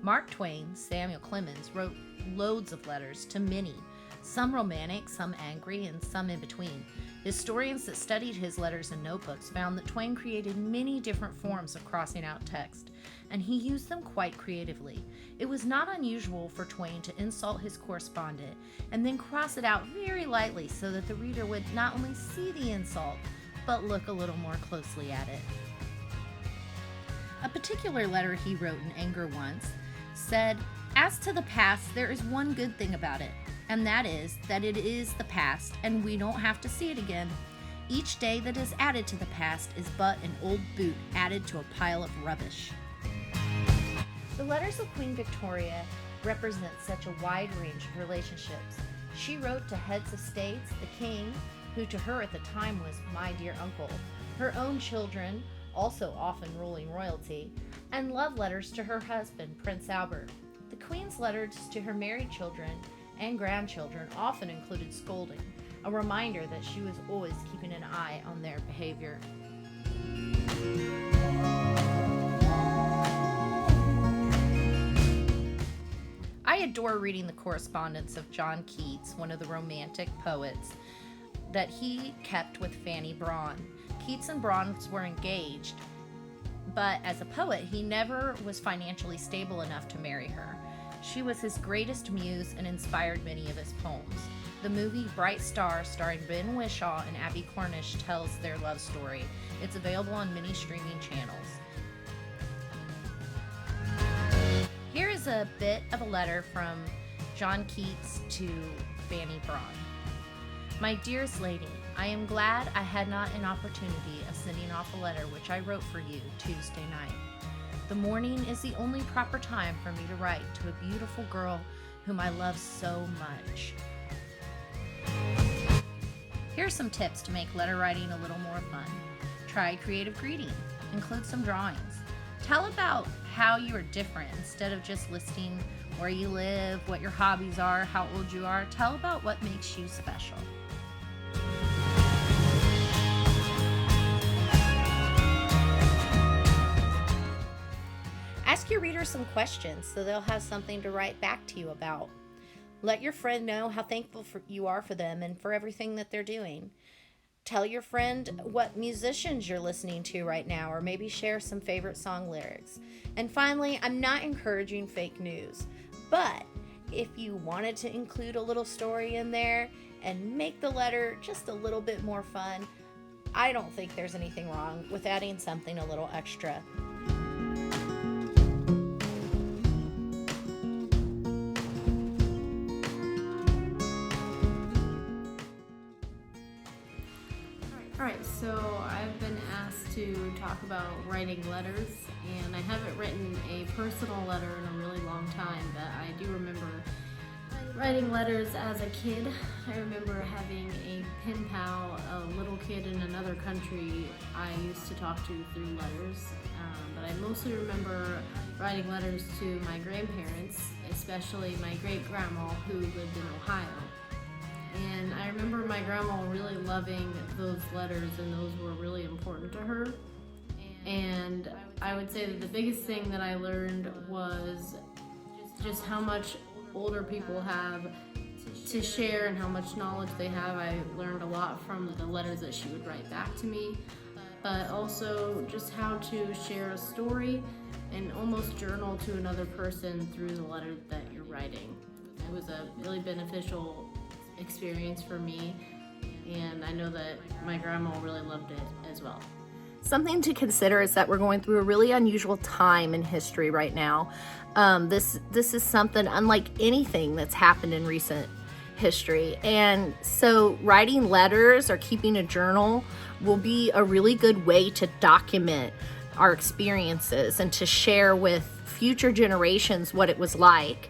Mark Twain, Samuel Clemens, wrote loads of letters to many, some romantic, some angry, and some in between. Historians that studied his letters and notebooks found that Twain created many different forms of crossing out text, and he used them quite creatively. It was not unusual for Twain to insult his correspondent and then cross it out very lightly so that the reader would not only see the insult, but look a little more closely at it. A particular letter he wrote in anger once said, "As to the past, there is one good thing about it, and that is that it is the past, and we don't have to see it again. Each day that is added to the past is but an old boot added to a pile of rubbish." The letters of Queen Victoria represent such a wide range of relationships. She wrote to heads of states, the king, who to her at the time was "my dear uncle," her own children, also often ruling royalty, and love letters to her husband, Prince Albert. The Queen's letters to her married children and grandchildren often included scolding, a reminder that she was always keeping an eye on their behavior. I adore reading the correspondence of John Keats, one of the Romantic poets, that he kept with Fanny Brawne. Keats and Brawne were engaged, but as a poet, he never was financially stable enough to marry her. She was his greatest muse and inspired many of his poems. The movie Bright Star, starring Ben Whishaw and Abbie Cornish, tells their love story. It's available on many streaming channels. Here is a bit of a letter from John Keats to Fanny Brawne. "My dearest lady, I am glad I had not an opportunity of sending off a letter which I wrote for you Tuesday night. The morning is the only proper time for me to write to a beautiful girl whom I love so much." Here are some tips to make letter writing a little more fun. Try creative greeting. Include some drawings. Tell about how you are different instead of just listing where you live, what your hobbies are, how old you are. Tell about what makes you special. Ask your readers some questions so they'll have something to write back to you about. Let your friend know how thankful you are for them and for everything that they're doing. Tell your friend what musicians you're listening to right now, or maybe share some favorite song lyrics. And finally, I'm not encouraging fake news, but if you wanted to include a little story in there and make the letter just a little bit more fun, I don't think there's anything wrong with adding something a little extra. Alright, so I've been asked to talk about writing letters, and I haven't written a personal letter in a really long time, but I do remember writing letters as a kid. I remember having a pen pal, a little kid in another country I used to talk to through letters, but I mostly remember writing letters to my grandparents, especially my great-grandma who lived in Ohio. And I remember my grandma really loving those letters, and those were really important to her. And I would say that the biggest thing that I learned was just how much older people have to share and how much knowledge they have. I learned a lot from the letters that she would write back to me, but also just how to share a story and almost journal to another person through the letter that you're writing. It was a really beneficial experience for me, and I know that my grandma really loved it as well. Something to consider is that we're going through a really unusual time in history right now. This is something unlike anything that's happened in recent history, and so writing letters or keeping a journal will be a really good way to document our experiences and to share with future generations what it was like.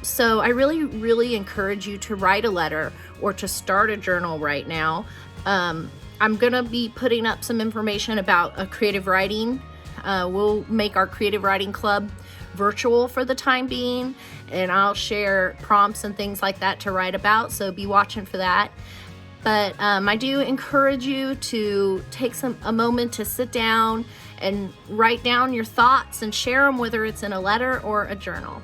So I really encourage you to write a letter or to start a journal right now. I'm gonna be putting up some information about creative writing. We'll make our creative writing club virtual for the time being, and I'll share prompts and things like that to write about, so be watching for that. But I do encourage you to take a moment to sit down and write down your thoughts and share them, whether it's in a letter or a journal.